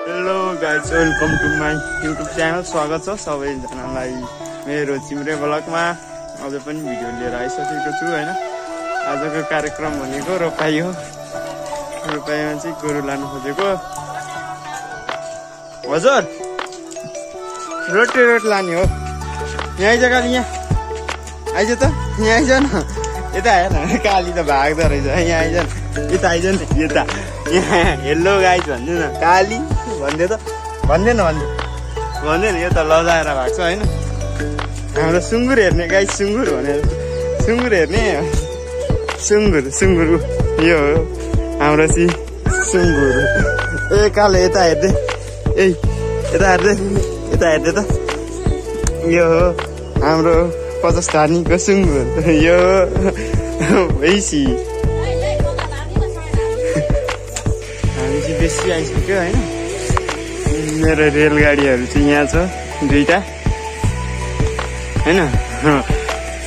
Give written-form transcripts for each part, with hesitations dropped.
Hello guys, welcome to my YouTube channel. स्वागत छ सबैजनालाई मेरो चिम्रे ब्लगमा। अझ पनि भिडियो लिएर आइसकेको छु हैन। आजको कार्यक्रम भनेको रोपाई हो। रोपाईमा चाहिँ गोरु लानु खोजेको। हजुर रोटी लाने हो। यहाँ आइज काली, यहाँ आइज त, यहाँ आइज न। यता हेर न, काली त भाग्दो रहेछ। यहाँ आइज न, यता आइज न, यता। यहाँ हेलो गाइज भन्नु न, काली भन्दै त भन्दैन यो त लजाएर भएको छ होइन। हाम्रो सुँगुर हेर्ने गाई, सुँगुर भनेर सुँगुर हेर्ने सुँगुर यो हो हाम्रो सुँगुर। ए काले यता हेर्दै, ए यता हेर्दै त, यो हो हाम्रो 50 धानीको सुँगुर। यो भैँसी हामी चाहिँ बेसी आइसक्यो होइन। मेरो रेलगाडीहरू चाहिँ यहाँ छ दुईटा होइन।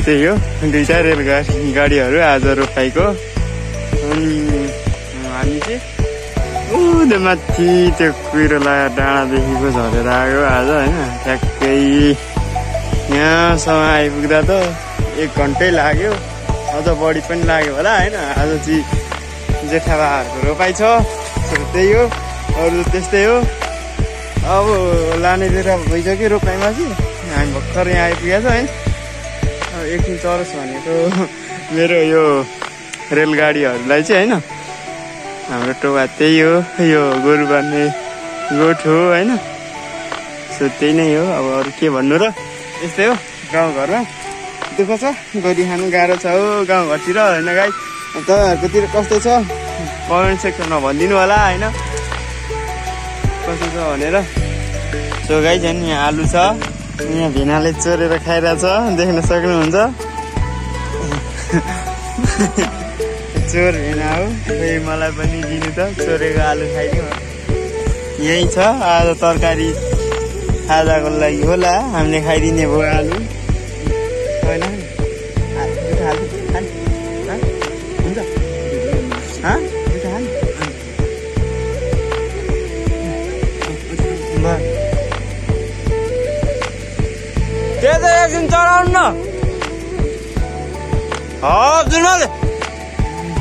त्यही हो, दुईटा रेलगाडीहरू आज रोपाईको। अनि हामी चाहिँ ऊ माथि त्यो कुहिरो डाँडादेखिको झरेर आयो आज होइन। ठ्याक्कै यहाँसम्म आइपुग्दा त 1 घन्टै लाग्यो, अझ बढी पनि लाग्यो होला होइन। आज चाहिँ जेठाबाहरूको रोपाई छ, त्यही हो, अरू त्यस्तै हो। अब लाने बेला भइसक्यो रोपाईमा चाहिँ। हामी भर्खर यहाँ आइपुगेको छ होइन। अब एकछिन चरोस् भनेको मेरो यो रेलगाडीहरूलाई चाहिँ होइन। हाम्रो टोका त्यही हो, यो गोरु बान्ने गोठ हो होइन। सो त्यही नै हो। अब अरू के भन्नु र, यस्तै हो। गाउँघरमा दुःख छ, गोरी खानु गाह्रो छ हो गाउँघरतिर होइन। गाई तपाईँहरूकोतिर कस्तो छ कमेन्ट सेक्सनमा भनिदिनु होला होइन, कस्तो छ भनेर। सो गाई चाहिँ यहाँ आलु छ, यहाँ भेनाले चोरेर खाइरहेछ, देख्न सक्नुहुन्छ। चोर भेना हो, खोइ मलाई पनि दिनु त, चोरेको आलु खाइदिउँ। यही छ आज तरकारी खाजाको लागि होला, हामीले खाइदिने भयो आलु होइन। त्यही त एकछिन चलाउनु न। हजुर न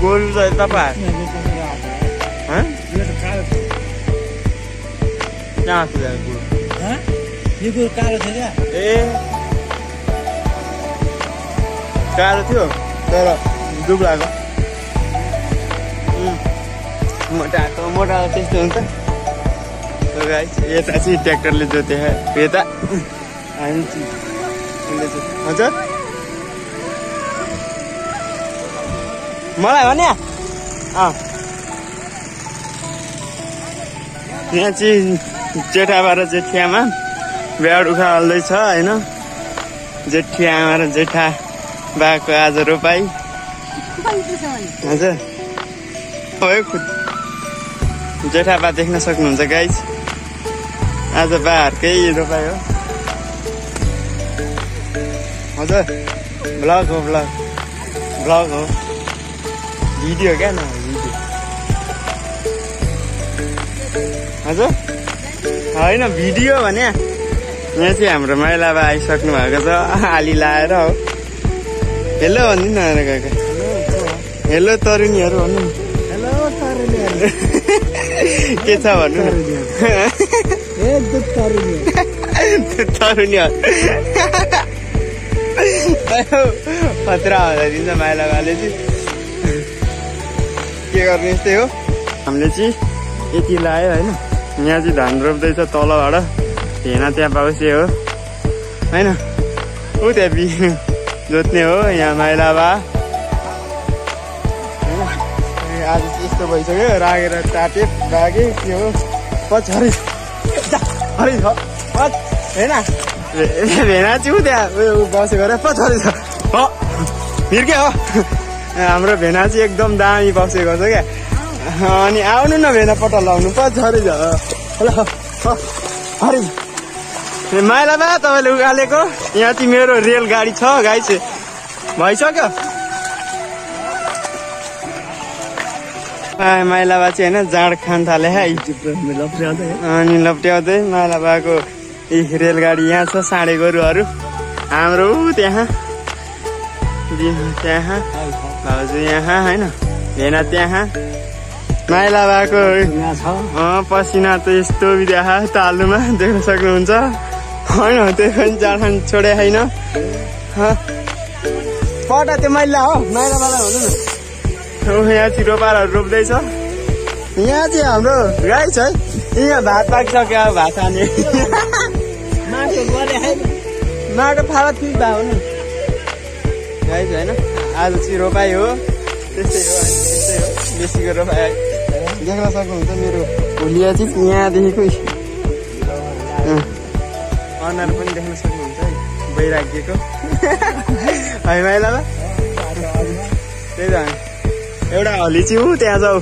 गोरु त तपाईँ कहाँ छ गोरु? यो गोरु कालो थियो क्या? ए कालो थियो तर दुब्लाको। मोटाको त्यस्तो हुन्छ। यता चाहिँ ट्र्याक्टरले जोते, यता हामी हजुर मलाई भने यहाँ चाहिँ जेठाबा र जेठियामा बिहा उखा हाल्दैछ होइन। जेठियामा र जेठा बाको आज रोपाई हजुर। जेठाबा देख्न सक्नुहुन्छ गाइस, आज बाहरूकै रोपाई हो हजुर। ब्लग हो भिडियो क्या न, भिडियो हजुर होइन भिडियो भने। यहाँ चाहिँ हाम्रो माइलाबा आइसक्नु भएको छ आली लाएर हो। हेलो भनिदिनु न काका। हेलो तरुनीहरू भन्नु न। हेलो तरुनीहरू के छ भन्नु न। तरुनीहरू खतरा हुँदा दिन्छ माइलाबाले चाहिँ। के गर्ने यस्तै हो। हामीले चाहिँ यति लायो होइन। यहाँ चाहिँ धान रोप्दैछ तलबाट, भेना त्यहाँ पाउसे हो होइन। ऊ त्यहाँ जोत्ने हो यहाँ माइलाबा। आज चाहिँ यस्तो भइसक्यो, रागेर टाटे बागे के हो पछाडि होइन। भेना चाहिँ ऊ त्यहाँ बसेको र पछाडि छ हिर्के हो। हाम्रो भेना चाहिँ एकदम दामी बसेको छ क्या। अनि आउनु न भेना पट्टा लाउनु पछाडि छ। माइलाबा तपाईँले उकालेको यहाँ चाहिँ मेरो रेलगाडी छ गाई चाहिँ भइसक्यो। माइला बा चाहिँ होइन जाँड खान थाले है अनि लप्ट्याउँदै माइला बाको रेलगाडी यहाँ छ साँडे गोरुहरू हाम्रो त्यहाँ भाउजू यहाँ होइन भेना त्यहाँ माइला बाको पसिना त यस्तो देखा तालुमा देख्न सक्नुहुन्छ होइन त्यो पनि जाँड खान छोडे होइन पटा त्यो माइला हो माइला बाला भन्नु न यहाँ चाहिँ रोपारहरू रोप्दैछ यहाँ चाहिँ हाम्रो गाई छ है यहाँ भात पाकिसक्यो भात खाने माटो फाला फिट भए हो नि गाई छ होइन आज चाहिँ रोपाइ हो त्यस्तै हो बेसीको रोपाइ देख्न सक्नुहुन्छ मेरो भुलिया चाहिँ यहाँदेखिको अनुहार पनि देख्न सक्नुहुन्छ है बैराग्यको है माइला त्यही त एउटा हली चाहिँ ऊ त्यहाँ जाऊ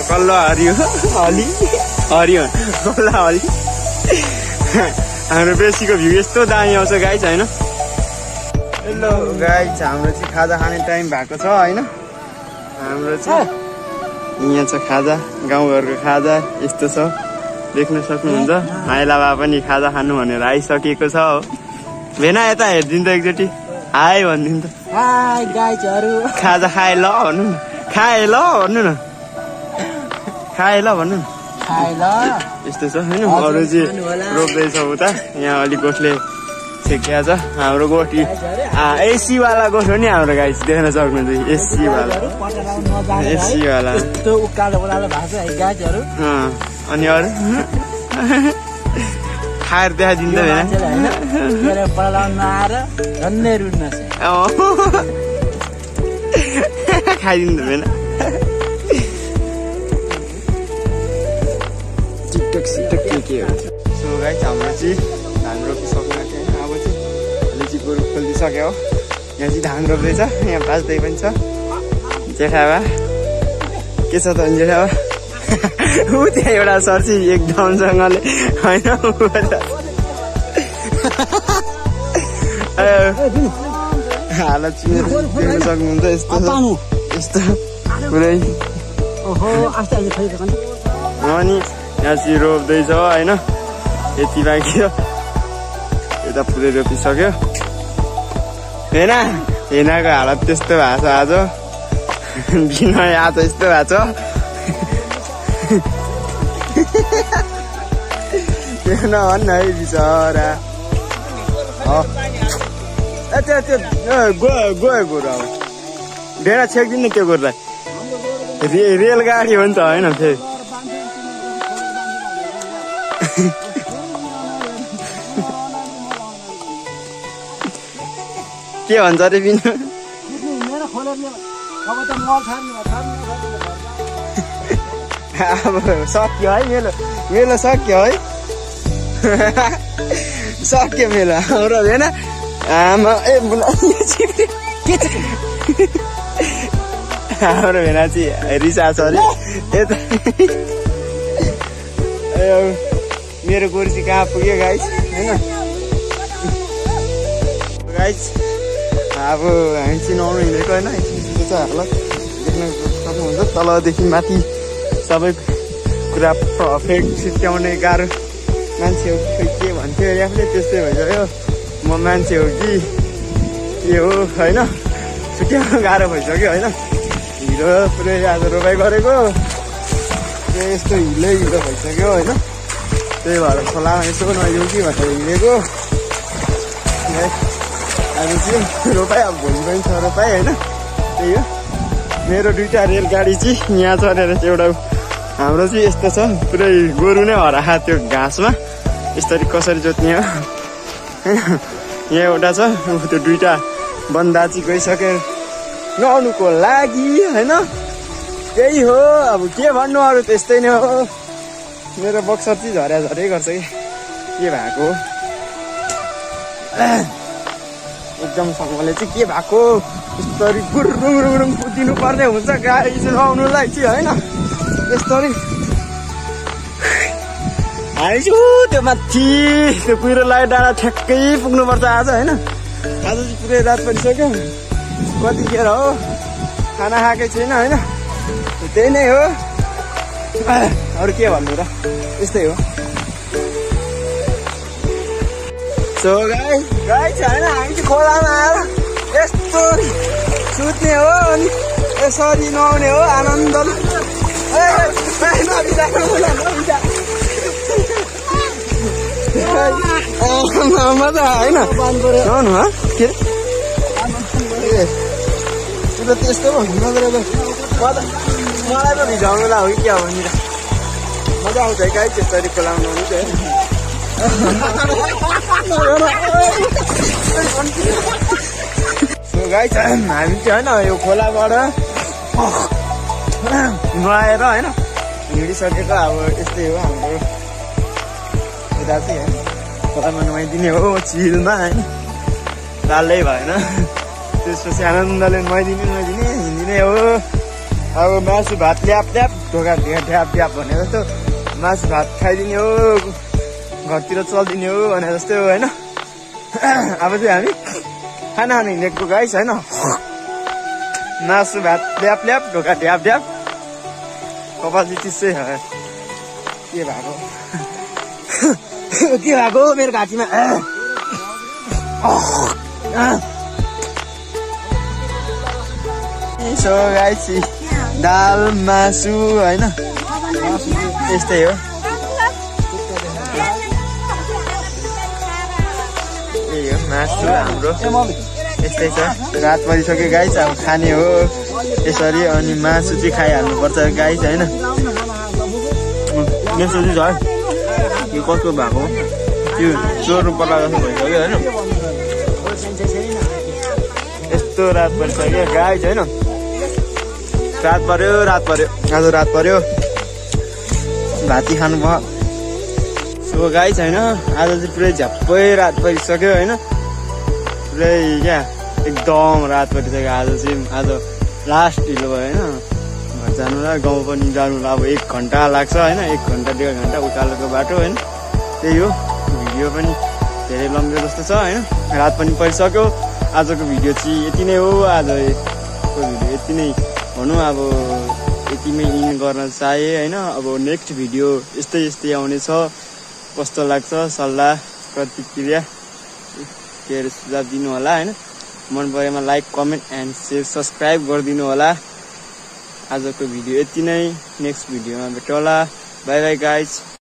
कल्लो हरियो हरियो कल्ला हली हाम्रो बेसीको भ्यू यस्तो दामी आउँछ गाई छ होइन हेलो गाई छ हाम्रो चाहिँ खाजा खाने टाइम भएको छ होइन हाम्रो चाहिँ यहाँ छ खाजा गाउँघरको खाजा यस्तो छ देख्न सक्नुहुन्छ माइला बा पनि खाजा खानु भनेर आइसकेको छ हो भेना यता हेरिदिनु त एकचोटि हाई भनिदिनु त हाई गाईहरू खाजा खाए ल भन्नु न खाए ल भन्नु न खाए ल भन्नु न यस्तो छ होइन अरू चाहिँ रोप्दैछ उता यहाँ अलिक गोठले छेकिया छ हाम्रो गोठी एसीवाला गोठ हो नि हाम्रो गाई देख्न सक्नुहुन्छ एसीवाला अनि अरू खाएर देखाइदिनु खाइदिनु भएन टिकटक सिकटक के हो सो गाइस हाम्रो चाहिँ धान रोपिसक्नु आँट्यो होइन अब चाहिँ लिची गोरु खोलिदिइसक्यो हो यहाँ चाहिँ धान रोप्दैछ यहाँ बाँच्दै पनि छ जेठाबा के छ त जेठाबा ऊ त्यहाँ एउटा सर्सी एकदमसँगले होइन हालत देख्न सक्नुहुन्छ यस्तो यस्तो पुरै अनि यहाँ चाहिँ रोप्दैछ होइन यति बाँकी छ यता पुरै रोपिसक्यो हेनाको हालत त्यस्तो भएको छ आज विनय आज यस्तो भएको छ त्यो नभन् है बिचरा त्यो गयो गोरु अब ढेँडा छेक्दिनु त्यो गोरुलाई रेलगाडी हो नि त होइन फेरि के भन्छ अरे बिन अब सक्यो है मेलो सक्यो है सक्यो मेलो हाम्रो होइन आमा ए हाम्रो भेना चाहिँ रिसाछ अरे यता मेरो गोरु चाहिँ कहाँ पुग्यो गाइस होइन गाइस अब हामी चाहिँ नुहाउनु हिँडेको होइन एकछिन चाहिँ हालत देख्न सक्नुहुन्छ तलदेखि माथि सबै कुरा पर्फेक्ट छुट्याउने गाह्रो मान्छे हो कि के भन्थ्यो आफूले त्यस्तै भइसक्यो म मान्छे हो कि के हो होइन छुट्याउनु गाह्रो भइसक्यो होइन हिरो पुरै आज रोपाइ गरेको यस्तो हिलो भइसक्यो होइन त्यही भएर खोलामा यसो नहिँड्यो कि भनेर हिँडेको आज चाहिँ रोपाइ अब भोलि पनि छ रोपाइ होइन त्यही हो मेरो दुईवटा रेलगाडी चाहिँ यहाँ चढेर चाहिँ एउटा हाम्रो चाहिँ यस्तो छ पुरै गोरु नै हराएको त्यो घाँसमा यसरी कसरी जोत्ने हो होइन यहाँ एउटा छ त्यो दुईवटा बन्दा चाहिँ गइसक्यो नुहाउनुको लागि होइन त्यही हो अब के भन्नु अरू त्यस्तै नै हो मेरो बक्सर चाहिँ झरै गर्छ कि के भएको एकदमसँगले चाहिँ के भएको यस्तरी गुरुङ कुदिनु पर्ने हुन्छ गाडी चाहिँ नुहाउनुलाई चाहिँ होइन यस्तरी हामी चाहिँ त्यो माथि त्यो कुहिरो लागे डाँडा ठ्याक्कै पुग्नुपर्छ आज होइन आज चाहिँ पुरै रात परिसक्यो कतिखेर हो खाना खाएकै छैन होइन त्यही नै हो अरू के भन्नु र यस्तै हो सो गाइस होइन हामी चाहिँ खोलामा आएर यस्तो सुत्ने हो अनि यसरी नुहाउने हो आनन्दले मजा होइन नुहाउनु के अरे त्यस्तो मलाई पो भिजाउनु ला हो कि क्या हो नि मजा आउँछ है गाई त्यसरी खोलामा नुहाउनु चाहिँ गाई हामी चाहिँ होइन यो खोलाबाट नुहाएर होइन हिँडिसकेको अब यस्तै हो हाम्रो यता चाहिँ होइन खोलामा नुहाइदिने हो चिलमा होइन डाल्दै भएन त्यसपछि आनन्दले नुहाइदिने हिँडिने हो अब मासु भात ल्याप ढोका ढ्याप भने जस्तो मासु भात खाइदिने हो घरतिर चलिदिने हो भने जस्तै हो होइन अब चाहिँ हामी खाना खानु हिँडेको गाइस होइन मासु भात ल्याप ढोका ढ्याप कपाल चाहिँ चिसै के भएको मेरो घाँटीमा सो गाइस दाल मासु होइन यस्तै हो त्यही हो मासु हाम्रो यस्तै छ रात परिसक्यो गाइस अब खाने हो यसरी अनि मासु चाहिँ खाइहाल्नुपर्छ गाइस होइन यसो चाहिँ छ यो कस्तो भएको त्यो चोर्नु पर्ला जस्तो भइसक्यो होइन यस्तो रात परिसक्यो गाइस होइन रात पर्यो आज रात पर्यो भाती खानु भयो सो गाइस होइन आज चाहिँ पुरै झ्याप्पै रात परिसक्यो होइन पुरै क्या एकदम रात परिसक्यो आज लास्ट ढिलो भयो होइन घर जानुलाई गाउँ पनि जानुलाई अब 1 घन्टा लाग्छ होइन 1 घन्टा 1.5 घन्टा उकालोको बाटो होइन त्यही हो भिडियो पनि धेरै लम्बो जस्तो छ होइन रात पनि परिसक्यो आजको भिडियो चाहिँ यति नै हो आजको भिडियो यति नै भनौँ अब यतिमै इन गर्न चाहे होइन अब नेक्स्ट भिडियो यस्तै आउनेछ कस्तो लाग्छ सल्लाह प्रतिक्रिया के अरे सुझाव दिनु होला होइन मन परेमा like comment and share subscribe गरिदिनु होला आजको भिडियो यति नै नेक्स्ट भिडियोमा भेटौँला बाई बाई गाइज